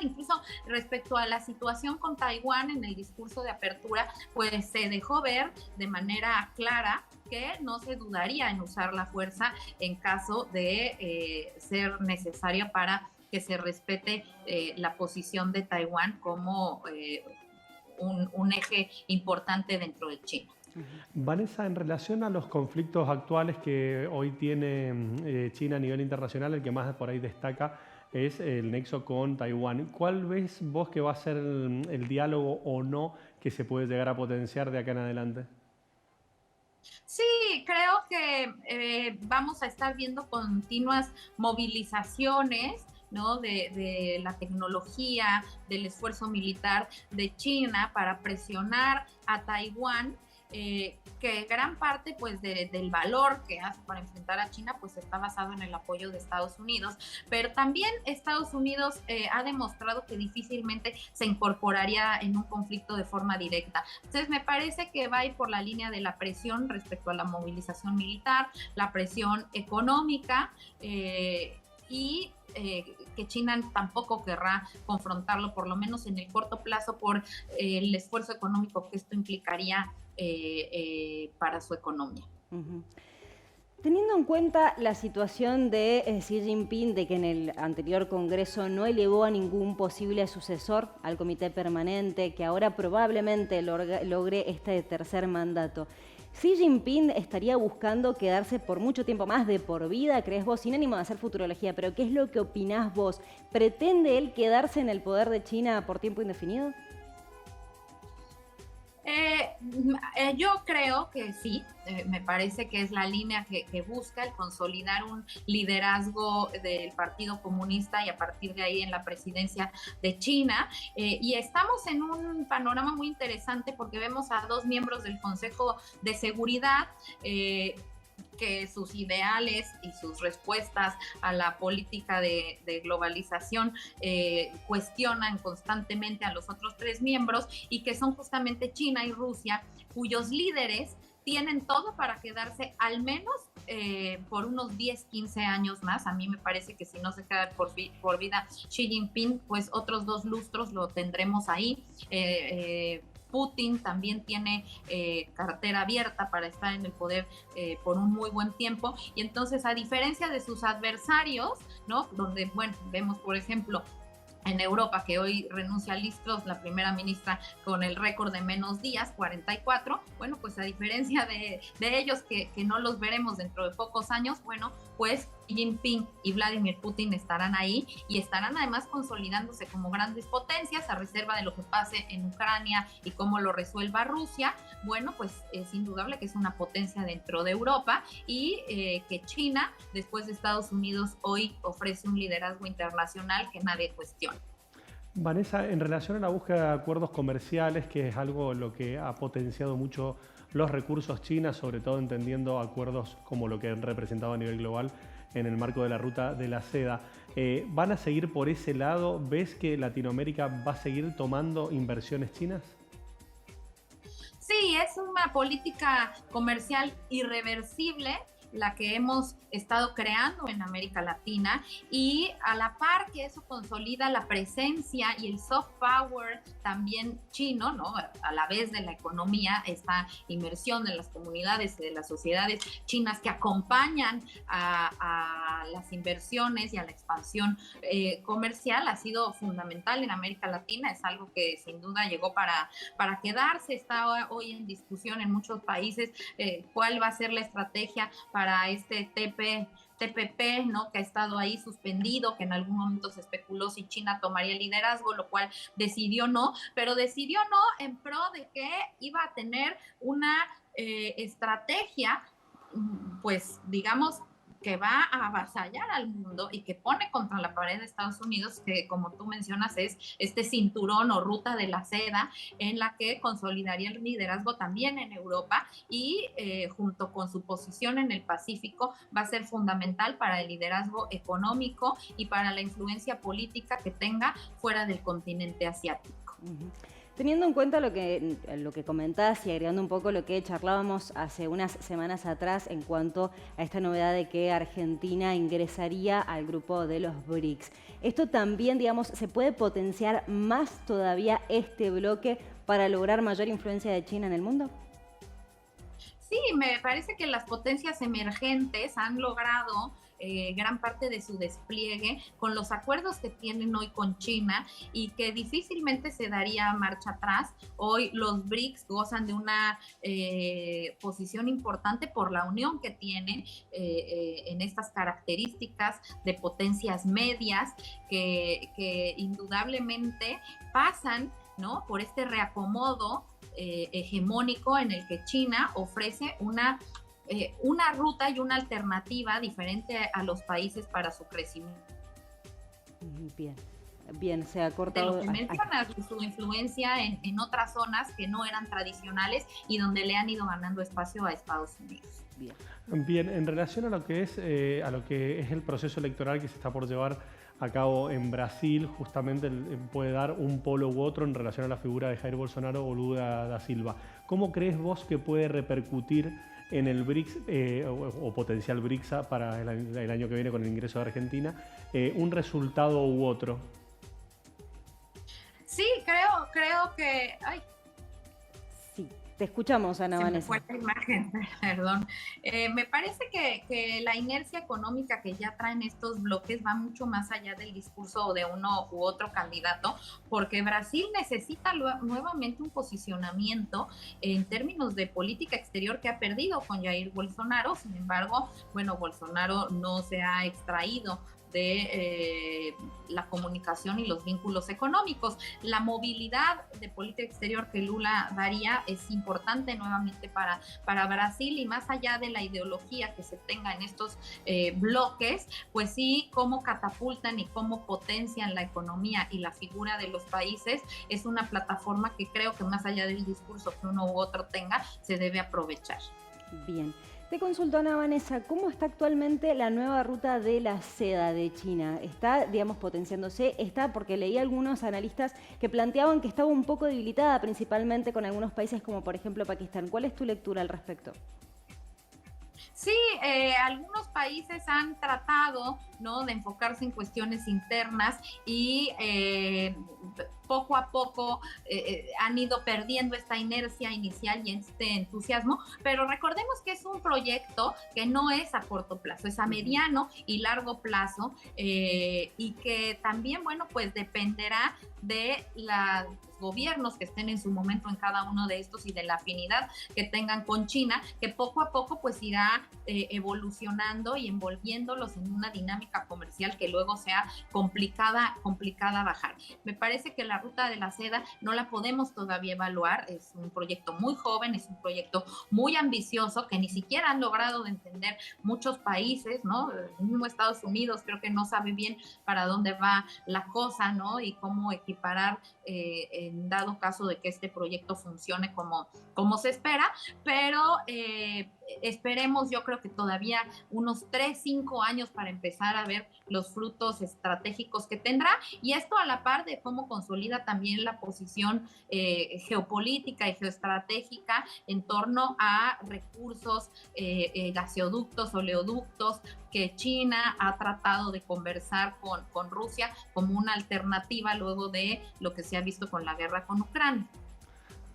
incluso respecto a la situación con Taiwán. En el discurso de apertura, pues se dejó ver de manera clara que no se dudaría en usar la fuerza en caso de ser necesaria para que se respete la posición de Taiwán como un eje importante dentro de China. Vanessa, en relación a los conflictos actuales que hoy tiene China a nivel internacional, el que más por ahí destaca es el nexo con Taiwán. ¿Cuál ves vos que va a ser el diálogo o no que se puede llegar a potenciar de acá en adelante? Sí, creo que vamos a estar viendo continuas movilizaciones, ¿no? de la tecnología, del esfuerzo militar de China para presionar a Taiwán, que gran parte pues del valor que hace para enfrentar a China pues está basado en el apoyo de Estados Unidos, pero también Estados Unidos ha demostrado que difícilmente se incorporaría en un conflicto de forma directa. Entonces me parece que va a ir por la línea de la presión respecto a la movilización militar, la presión económica, y que China tampoco querrá confrontarlo, por lo menos en el corto plazo, por el esfuerzo económico que esto implicaría para su economía. Uh-huh. Teniendo en cuenta la situación de Xi Jinping, de que en el anterior Congreso no elevó a ningún posible sucesor al Comité Permanente, que ahora probablemente logre este tercer mandato, ¿Xi Jinping estaría buscando quedarse por mucho tiempo más, de por vida, crees vos? Sin ánimo de hacer futurología, pero ¿qué es lo que opinás vos? ¿Pretende él quedarse en el poder de China por tiempo indefinido? Yo creo que sí, me parece que es la línea que busca el consolidar un liderazgo del Partido Comunista y a partir de ahí en la presidencia de China. Y estamos en un panorama muy interesante porque vemos a dos miembros del Consejo de Seguridad que sus ideales y sus respuestas a la política de globalización cuestionan constantemente a los otros tres miembros, y que son justamente China y Rusia, cuyos líderes tienen todo para quedarse al menos por unos 10, 15 años más. A mí me parece que si no se queda por vida Xi Jinping, pues otros 2 lustros lo tendremos ahí. Putin también tiene cartera abierta para estar en el poder por un muy buen tiempo, y entonces, a diferencia de sus adversarios, ¿no? Donde, bueno, vemos por ejemplo en Europa que hoy renuncia a Liz Truss, la primera ministra, con el récord de menos días, 44, bueno, pues a diferencia de ellos que no los veremos dentro de pocos años, bueno, pues Xi Jinping y Vladimir Putin estarán ahí y estarán además consolidándose como grandes potencias a reserva de lo que pase en Ucrania y cómo lo resuelva Rusia. Bueno, pues es indudable que es una potencia dentro de Europa, y que China, después de Estados Unidos, hoy ofrece un liderazgo internacional que nadie cuestiona. Vanessa, en relación a la búsqueda de acuerdos comerciales, que es algo lo que ha potenciado mucho los recursos chinos, sobre todo entendiendo acuerdos como lo que han representado a nivel global en el marco de la ruta de la seda, ¿van a seguir por ese lado? ¿Ves que Latinoamérica va a seguir tomando inversiones chinas? Sí, es una política comercial irreversible la que hemos estado creando en América Latina, y a la par que eso consolida la presencia y el soft power también chino, ¿no? A la vez de la economía, esta inmersión de las comunidades y de las sociedades chinas que acompañan a las inversiones y a la expansión comercial, ha sido fundamental en América Latina. Es algo que sin duda llegó para quedarse. Está hoy en discusión en muchos países cuál va a ser la estrategia para este TPP, ¿no? Que ha estado ahí suspendido, que en algún momento se especuló si China tomaría el liderazgo, lo cual decidió no, pero decidió no en pro de que iba a tener una estrategia, pues digamos, que va a avasallar al mundo y que pone contra la pared de Estados Unidos, que como tú mencionas es este cinturón o ruta de la seda, en la que consolidaría el liderazgo también en Europa, y junto con su posición en el Pacífico va a ser fundamental para el liderazgo económico y para la influencia política que tenga fuera del continente asiático. Uh-huh. Teniendo en cuenta lo que comentás y agregando un poco lo que charlábamos hace unas semanas atrás en cuanto a esta novedad de que Argentina ingresaría al grupo de los BRICS, ¿esto también, digamos, se puede potenciar más todavía este bloque para lograr mayor influencia de China en el mundo? Sí, me parece que las potencias emergentes han logrado gran parte de su despliegue con los acuerdos que tienen hoy con China y que difícilmente se daría marcha atrás. Hoy los BRICS gozan de una posición importante por la unión que tienen en estas características de potencias medias que indudablemente pasan, ¿no?, por este reacomodo hegemónico en el que China ofrece una ruta y una alternativa diferente a los países para su crecimiento. Bien, se ha cortado. De lo que mencionas, su influencia en otras zonas que no eran tradicionales y donde le han ido ganando espacio a Estados Unidos. Bien, en relación a lo que es el proceso electoral que se está por llevar a cabo en Brasil, justamente puede dar un polo u otro en relación a la figura de Jair Bolsonaro o Lula da Silva. ¿Cómo crees vos que puede repercutir en el BRICS o potencial BRICS para el año que viene con el ingreso de Argentina un resultado u otro? Sí, creo que... Sí, te escuchamos, Ana Vanessa. Se me fue la imagen, perdón. Me parece que la inercia económica que ya traen estos bloques va mucho más allá del discurso de uno u otro candidato, porque Brasil necesita nuevamente un posicionamiento en términos de política exterior que ha perdido con Jair Bolsonaro. Sin embargo, bueno, Bolsonaro no se ha extraído de la comunicación y los vínculos económicos. La movilidad de política exterior que Lula daría es importante nuevamente para Brasil, y más allá de la ideología que se tenga en estos bloques, pues sí, cómo catapultan y cómo potencian la economía y la figura de los países es una plataforma que creo que más allá del discurso que uno u otro tenga, se debe aprovechar. Bien. Te consulto, Ana Vanessa, ¿cómo está actualmente la nueva ruta de la seda de China? ¿Está, digamos, potenciándose? ¿Está? Porque leí algunos analistas que planteaban que estaba un poco debilitada, principalmente con algunos países como, por ejemplo, Pakistán. ¿Cuál es tu lectura al respecto? Sí, algunos países han tratado, ¿no?, de enfocarse en cuestiones internas y poco a poco han ido perdiendo esta inercia inicial y este entusiasmo, pero recordemos que es un proyecto que no es a corto plazo, es a mediano y largo plazo, y que también, bueno, pues dependerá de los gobiernos que estén en su momento en cada uno de estos y de la afinidad que tengan con China, que poco a poco pues irá evolucionando y envolviéndolos en una dinámica comercial que luego sea complicada bajar. Me parece que la ruta de la seda no la podemos todavía evaluar, es un proyecto muy joven, es un proyecto muy ambicioso que ni siquiera han logrado de entender muchos países, ¿no? El mismo Estados Unidos creo que no sabe bien para dónde va la cosa, ¿no? Y cómo equiparar en dado caso de que este proyecto funcione como se espera, pero esperemos, yo creo que todavía unos 3-5 años para empezar a ver los frutos estratégicos que tendrá, y esto a la par de cómo consolida también la posición geopolítica y geoestratégica en torno a recursos, gaseoductos, oleoductos, que China ha tratado de conversar con Rusia como una alternativa luego de lo que se ha visto con la guerra con Ucrania.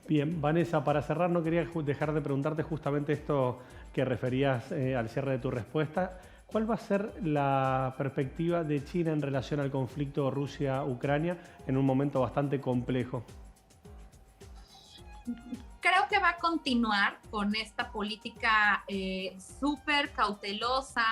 Bien, Vanessa, para cerrar no quería dejar de preguntarte justamente esto que referías al cierre de tu respuesta. ¿Cuál va a ser la perspectiva de China en relación al conflicto Rusia-Ucrania en un momento bastante complejo? Creo que va a continuar con esta política súper cautelosa,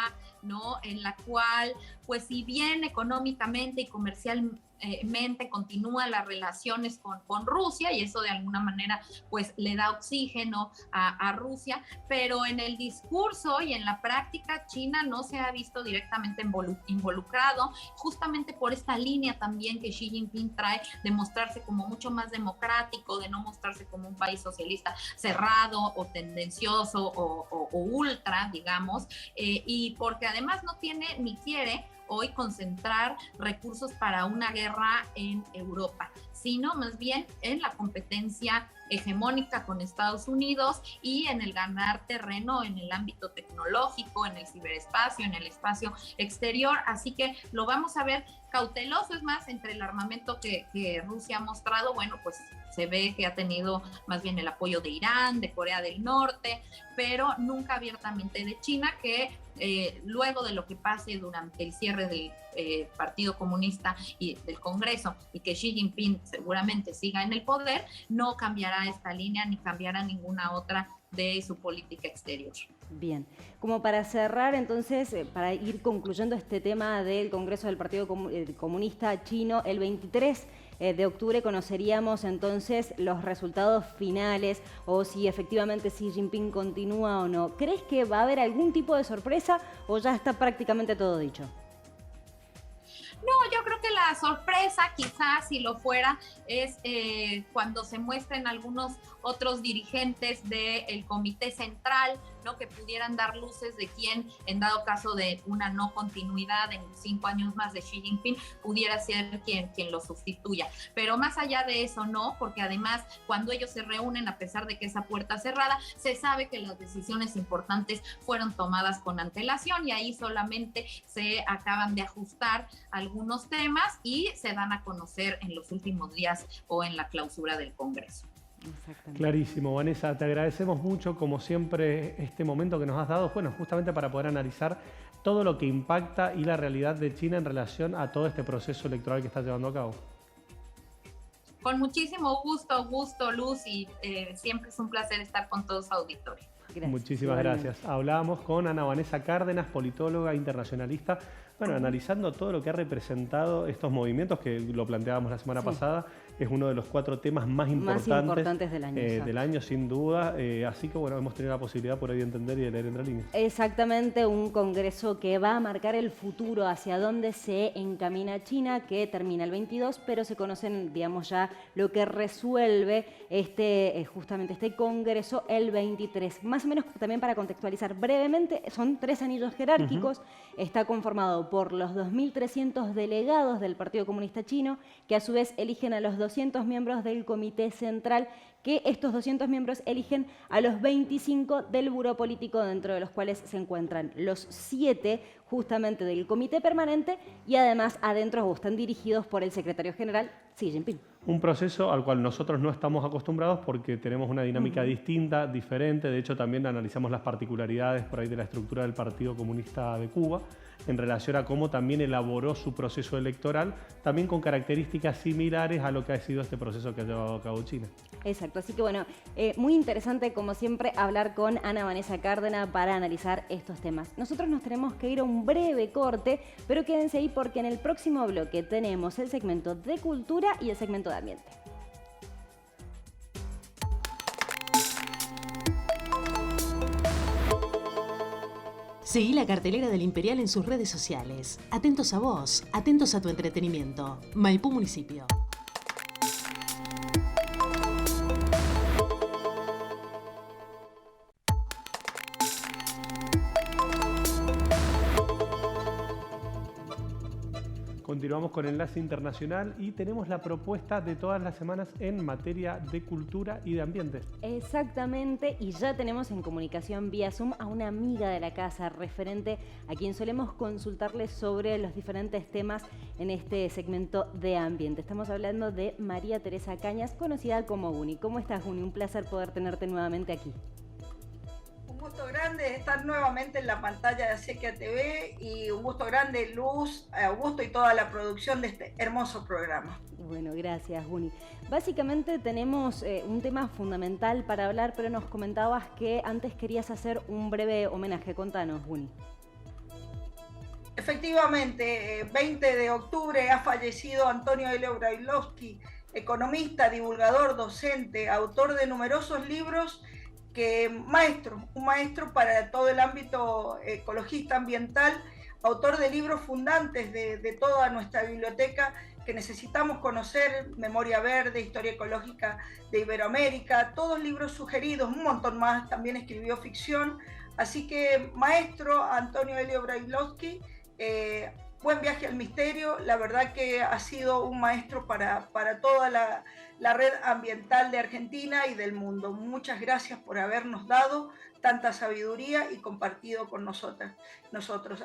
¿no?, en la cual, pues si bien económicamente y comercialmente continúan las relaciones con Rusia, y eso de alguna manera pues le da oxígeno a Rusia, pero en el discurso y en la práctica China no se ha visto directamente involucrado, justamente por esta línea también que Xi Jinping trae de mostrarse como mucho más democrático, de no mostrarse como un país socialista cerrado o tendencioso o ultra, digamos, y porque además no tiene ni quiere hoy concentrar recursos para una guerra en Europa, sino más bien en la competencia hegemónica con Estados Unidos y en el ganar terreno en el ámbito tecnológico, en el ciberespacio, en el espacio exterior. Así que lo vamos a ver cauteloso. Es más, entre el armamento que Rusia ha mostrado, bueno, pues se ve que ha tenido más bien el apoyo de Irán, de Corea del Norte, pero nunca abiertamente de China, que luego de lo que pase durante el cierre del Partido Comunista y del Congreso, y que Xi Jinping seguramente siga en el poder, no cambiará esta línea ni cambiará ninguna otra de su política exterior. Bien, como para cerrar entonces, para ir concluyendo este tema del Congreso del Partido Comunista Chino, el 23 de octubre conoceríamos entonces los resultados finales o si efectivamente Xi Jinping continúa o no. ¿Crees que va a haber algún tipo de sorpresa o ya está prácticamente todo dicho? No, yo creo que la sorpresa, quizás si lo fuera, es cuando se muestren algunos otros dirigentes del Comité Central, ¿no?, que pudieran dar luces de quién, en dado caso de una no continuidad en 5 años más de Xi Jinping, pudiera ser quien lo sustituya. Pero más allá de eso, no, porque además cuando ellos se reúnen, a pesar de que esa puerta cerrada, se sabe que las decisiones importantes fueron tomadas con antelación y ahí solamente se acaban de ajustar algunos temas y se dan a conocer en los últimos días o en la clausura del Congreso. Clarísimo, Vanessa, te agradecemos mucho, como siempre, este momento que nos has dado, bueno, justamente para poder analizar todo lo que impacta y la realidad de China en relación a todo este proceso electoral que está llevando a cabo. Con muchísimo gusto, Luz, y siempre es un placer estar con todos los auditores. Gracias. Muchísimas gracias. Hablábamos con Ana Vanessa Cárdenas, politóloga internacionalista, bueno, analizando todo lo que ha representado estos movimientos, que lo planteábamos la semana pasada, es uno de los 4 temas más importantes del año, sin duda. Así que bueno, hemos tenido la posibilidad por ahí de entender y de leer entre líneas. Exactamente, un congreso que va a marcar el futuro, hacia dónde se encamina China, que termina el 22, pero se conocen, digamos, ya lo que resuelve justamente este congreso el 23. Más o menos también para contextualizar brevemente, son 3 anillos jerárquicos, está conformado por los 2.300 delegados del Partido Comunista Chino, que a su vez eligen a los 200 miembros del Comité Central, que estos 200 miembros eligen a los 25 del Buró Político, dentro de los cuales se encuentran los 7 justamente del Comité Permanente y además adentro están dirigidos por el secretario general Xi Jinping. Un proceso al cual nosotros no estamos acostumbrados porque tenemos una dinámica distinta, diferente. De hecho, también analizamos las particularidades por ahí de la estructura del Partido Comunista de Cuba en relación a cómo también elaboró su proceso electoral, también con características similares a lo que ha sido este proceso que ha llevado a cabo China. Exacto, así que bueno, muy interesante como siempre hablar con Ana Vanessa Cárdenas para analizar estos temas. Nosotros nos tenemos que ir a un breve corte, pero quédense ahí porque en el próximo bloque tenemos el segmento de cultura y el segmento de ambiente. Seguí la cartelera del Imperial en sus redes sociales. Atentos a vos, atentos a tu entretenimiento. Maipú Municipio. Continuamos con Enlace Internacional y tenemos la propuesta de todas las semanas en materia de cultura y de ambiente. Exactamente, y ya tenemos en comunicación vía Zoom a una amiga de la casa, referente a quien solemos consultarle sobre los diferentes temas en este segmento de ambiente. Estamos hablando de María Teresa Cañas, conocida como Guni. ¿Cómo estás, Guni? Un placer poder tenerte nuevamente aquí. Un gusto grande estar nuevamente en la pantalla de Acequia TV y un gusto grande, Luz, Augusto y toda la producción de este hermoso programa. Bueno, gracias, Guni. Básicamente tenemos un tema fundamental para hablar, pero nos comentabas que antes querías hacer un breve homenaje. Contanos, Guni. Efectivamente, 20 de octubre ha fallecido Antonio Helio Brailovsky, economista, divulgador, docente, autor de numerosos libros, un maestro para todo el ámbito ecologista ambiental, autor de libros fundantes de toda nuestra biblioteca que necesitamos conocer: Memoria Verde, Historia Ecológica de Iberoamérica, todos libros sugeridos, un montón más. También escribió ficción. Así que, maestro Antonio Helio Brailovsky, buen viaje al misterio. La verdad que ha sido un maestro para toda la red ambiental de Argentina y del mundo. Muchas gracias por habernos dado tanta sabiduría y compartido con nosotros.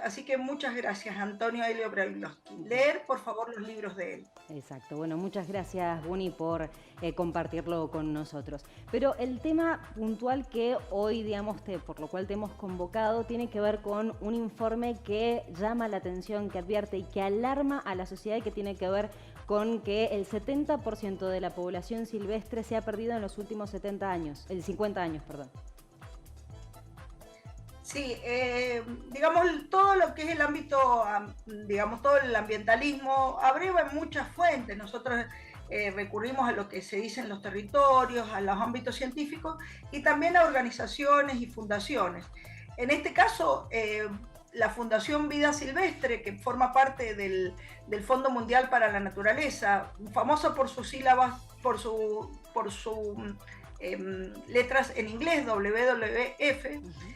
Así que muchas gracias, Antonio Helio Brailovsky. Leer, por favor, los libros de él. Exacto. Bueno, muchas gracias, Buni, por compartirlo con nosotros. Pero el tema puntual que hoy, digamos, por lo cual te hemos convocado, tiene que ver con un informe que llama la atención, que advierte y que alarma a la sociedad, y que tiene que ver con que el 70% de la población silvestre se ha perdido en los últimos 50 años, perdón. Sí, digamos, todo lo que es el ámbito, digamos, todo el ambientalismo abreva en muchas fuentes. Nosotros recurrimos a lo que se dice en los territorios, a los ámbitos científicos y también a organizaciones y fundaciones. En este caso, la Fundación Vida Silvestre, que forma parte del Fondo Mundial para la Naturaleza, famosa por sus sílabas, por sus letras en inglés, WWF,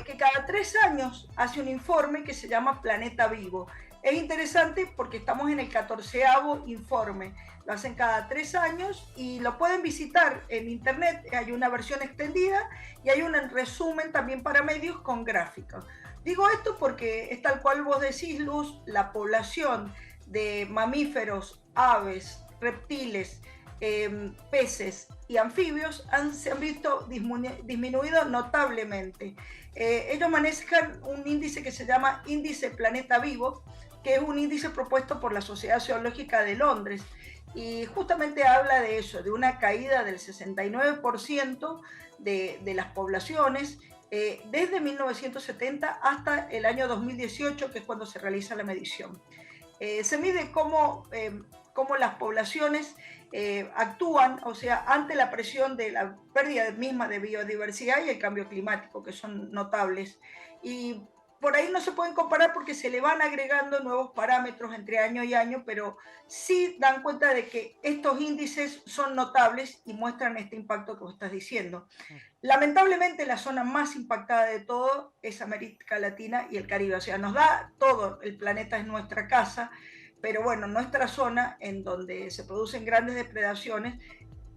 que cada 3 años hace un informe que se llama Planeta Vivo. Es interesante porque estamos en el 14º informe. Lo hacen cada 3 años y lo pueden visitar en internet. Hay una versión extendida y hay un resumen también para medios con gráficos. Digo esto porque es tal cual vos decís, Luz, la población de mamíferos, aves, reptiles, peces y anfibios se han visto disminuidos notablemente. Ellos manejan un índice que se llama Índice Planeta Vivo, que es un índice propuesto por la Sociedad Geológica de Londres, y justamente habla de eso, de una caída del 69% de las poblaciones desde 1970 hasta el año 2018, que es cuando se realiza la medición. Se mide cómo las poblaciones actúan, o sea, ante la presión de la pérdida misma de biodiversidad y el cambio climático, que son notables. Y por ahí no se pueden comparar porque se le van agregando nuevos parámetros entre año y año, pero sí dan cuenta de que estos índices son notables y muestran este impacto que vos estás diciendo. Lamentablemente la zona más impactada de todo es América Latina y el Caribe, o sea, nos da todo, el planeta es nuestra casa, pero bueno, nuestra zona en donde se producen grandes depredaciones,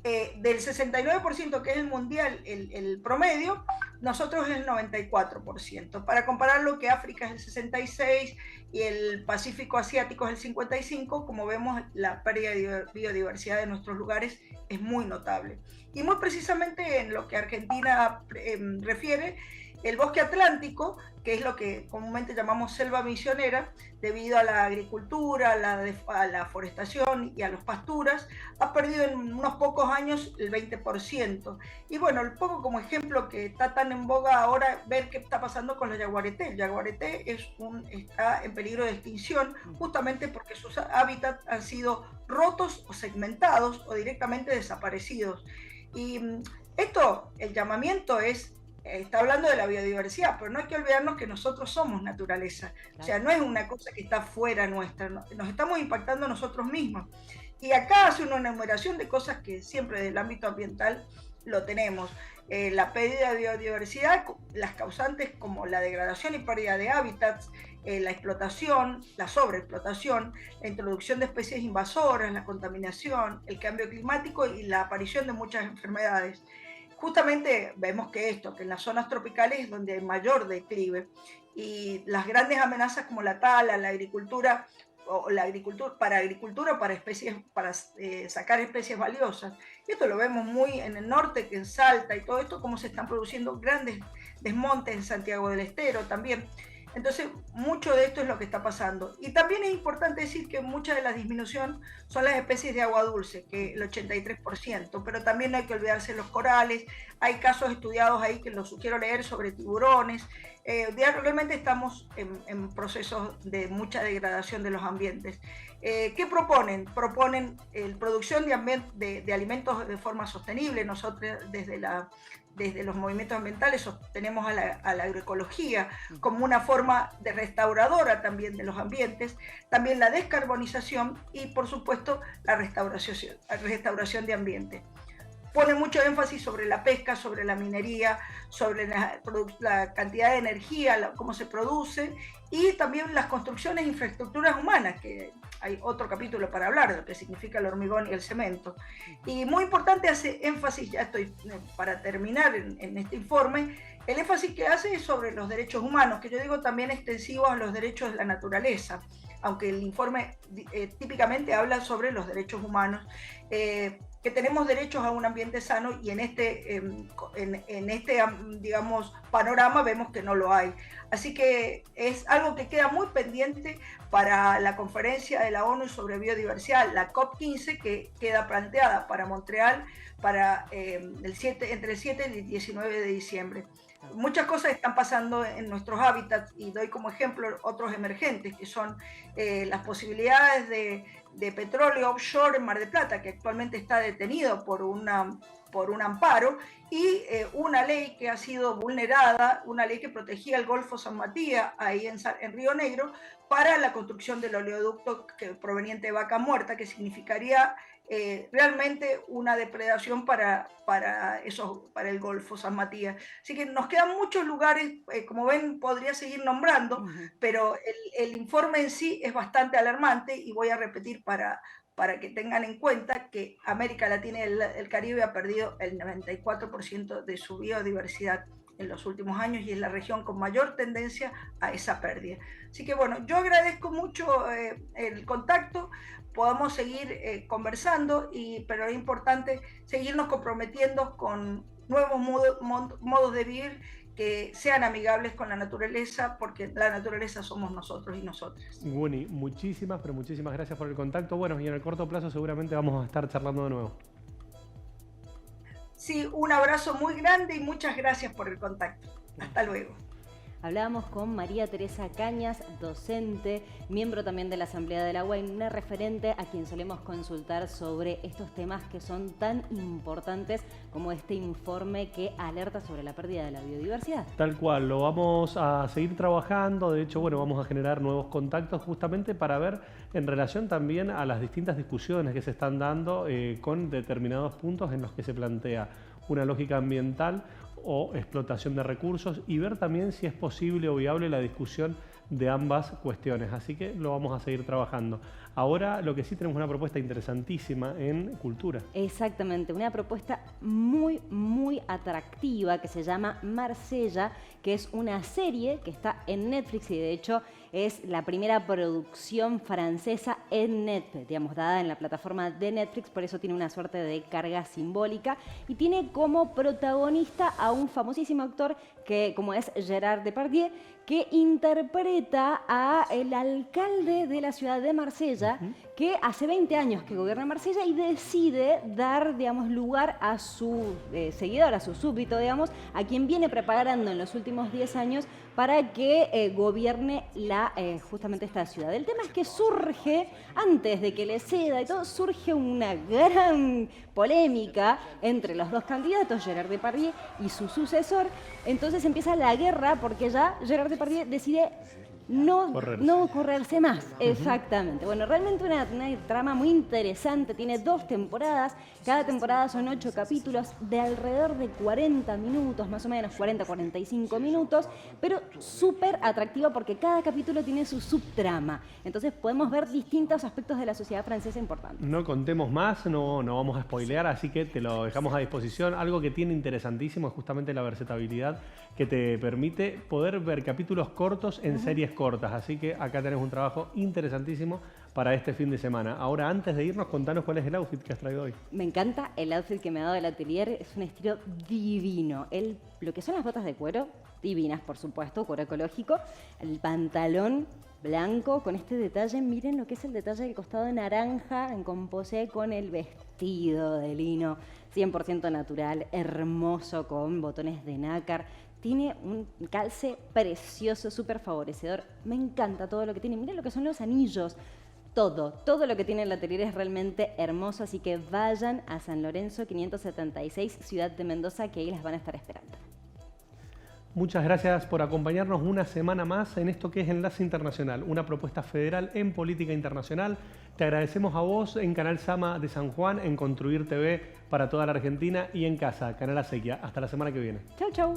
del 69% que es el mundial, el promedio, nosotros es el 94%. Para compararlo, que África es el 66% y el Pacífico Asiático es el 55%, como vemos, la pérdida de biodiversidad de nuestros lugares es muy notable. Y muy precisamente en lo que Argentina refiere, el bosque atlántico, que es lo que comúnmente llamamos selva misionera, debido a la agricultura, a la forestación y a las pasturas, ha perdido en unos pocos años el 20%. Y bueno, el poco como ejemplo que está tan en boga ahora, ver qué está pasando con los yaguareté. El yaguareté está en peligro de extinción justamente porque sus hábitats han sido rotos o segmentados o directamente desaparecidos. Y esto, el llamamiento está hablando de la biodiversidad, pero no hay que olvidarnos que nosotros somos naturaleza. Claro. O sea, no es una cosa que está fuera nuestra, nos estamos impactando nosotros mismos. Y acá hace una enumeración de cosas que siempre del ámbito ambiental lo tenemos. La pérdida de biodiversidad, las causantes como la degradación y pérdida de hábitats, la explotación, la sobreexplotación, la introducción de especies invasoras, la contaminación, el cambio climático y la aparición de muchas enfermedades. Justamente vemos que en las zonas tropicales es donde hay mayor declive, y las grandes amenazas como la tala, la agricultura, para especies, para sacar especies valiosas. Y esto lo vemos muy en el norte, que en Salta y todo esto, cómo se están produciendo grandes desmontes en Santiago del Estero también. Entonces, mucho de esto es lo que está pasando. Y también es importante decir que mucha de la disminución son las especies de agua dulce, que el 83%, pero también no hay que olvidarse de los corales. Hay casos estudiados ahí que los sugiero leer sobre tiburones. Realmente estamos en procesos de mucha degradación de los ambientes. ¿Qué proponen? Proponen producción de alimentos de forma sostenible. Nosotros desde los movimientos ambientales sostenemos a la agroecología como una forma de restauradora también de los ambientes, también la descarbonización y por supuesto la restauración de ambiente. pone mucho énfasis sobre la pesca, sobre la minería, sobre la cantidad de energía, cómo se produce, y también las construcciones e infraestructuras humanas, que hay otro capítulo para hablar de lo que significa el hormigón y el cemento. Y muy importante hace énfasis, ya estoy para terminar en este informe, el énfasis que hace es sobre los derechos humanos, que yo digo también extensivos a los derechos de la naturaleza, aunque el informe típicamente habla sobre los derechos humanos, que tenemos derechos a un ambiente sano, y en este, digamos, panorama vemos que no lo hay. Así que es algo que queda muy pendiente para la conferencia de la ONU sobre biodiversidad, la COP15, que queda planteada para Montreal para entre el 7 y el 19 de diciembre. Muchas cosas están pasando en nuestros hábitats, y doy como ejemplo otros emergentes, que son las posibilidades de petróleo offshore en Mar del Plata, que actualmente está detenido por un amparo, y una ley que ha sido vulnerada, una ley que protegía el Golfo San Matías, ahí en Río Negro, para la construcción del oleoducto proveniente de Vaca Muerta, que significaría realmente una depredación para el Golfo San Matías. Así que nos quedan muchos lugares, como ven, podría seguir nombrando, pero el informe en sí es bastante alarmante, y voy a repetir para que tengan en cuenta que América Latina y el Caribe ha perdido el 94% de su biodiversidad en los últimos años, y es la región con mayor tendencia a esa pérdida. Así que bueno, yo agradezco mucho el contacto, podamos seguir conversando, pero es importante seguirnos comprometiendo con nuevos modos de vivir que sean amigables con la naturaleza, porque la naturaleza somos nosotros y nosotras. Guni, muchísimas, pero muchísimas gracias por el contacto. Bueno, y en el corto plazo seguramente vamos a estar charlando de nuevo. Sí, un abrazo muy grande y muchas gracias por el contacto. Hasta luego. Hablábamos con María Teresa Cañas, docente, miembro también de la Asamblea del Agua y una referente a quien solemos consultar sobre estos temas que son tan importantes como este informe que alerta sobre la pérdida de la biodiversidad. Tal cual, lo vamos a seguir trabajando. De hecho, bueno, vamos a generar nuevos contactos justamente para ver en relación también a las distintas discusiones que se están dando con determinados puntos en los que se plantea una lógica ambiental o explotación de recursos, y ver también si es posible o viable la discusión de ambas cuestiones. Así que lo vamos a seguir trabajando. Ahora lo que sí tenemos una propuesta interesantísima en cultura. Exactamente, una propuesta muy, muy atractiva que se llama Marsella, que es una serie que está en Netflix, y de hecho es la primera producción francesa en Netflix, digamos, dada en la plataforma de Netflix, por eso tiene una suerte de carga simbólica, y tiene como protagonista a un famosísimo actor que, como es Gerard Depardieu, que interpreta a el alcalde de la ciudad de Marsella, que hace 20 años que gobierna Marsella y decide dar, digamos, lugar a su seguidor, a su súbdito, digamos, a quien viene preparando en los últimos 10 años para que gobierne justamente esta ciudad. El tema es que surge, antes de que le ceda y todo, surge una gran polémica entre los dos candidatos, Gerard Depardieu y su sucesor. Entonces empieza la guerra porque ya Gerard Depardieu decide no correrse más. Exactamente. Bueno, realmente una trama muy interesante. Tiene 2 temporadas. Cada temporada son 8 capítulos de alrededor de 40 minutos, más o menos 40-45 minutos, pero súper atractiva porque cada capítulo tiene su subtrama. Entonces podemos ver distintos aspectos de la sociedad francesa importantes. No contemos más, no vamos a spoilear, así que te lo dejamos a disposición. Algo que tiene interesantísimo es justamente la versatilidad que te permite poder ver capítulos cortos en series cortas. Así que acá tenés un trabajo interesantísimo para este fin de semana. Ahora, antes de irnos, contanos cuál es el outfit que has traído hoy. Me encanta el outfit que me ha dado el atelier, es un estilo divino. Lo que son las botas de cuero, divinas por supuesto, cuero ecológico, el pantalón blanco con este detalle, miren lo que es el detalle del costado naranja en composé con el vestido de lino 100% natural, hermoso, con botones de nácar. Tiene un calce precioso, súper favorecedor. Me encanta todo lo que tiene. Miren lo que son los anillos. Todo lo que tiene el atelier es realmente hermoso, así que vayan a San Lorenzo 576, Ciudad de Mendoza, que ahí las van a estar esperando. Muchas gracias por acompañarnos una semana más en esto que es Enlace Internacional, una propuesta federal en política internacional. Te agradecemos a vos en Canal Sama de San Juan, en Construir TV para toda la Argentina y en casa, Canal Acequia. Hasta la semana que viene. Chau, chau.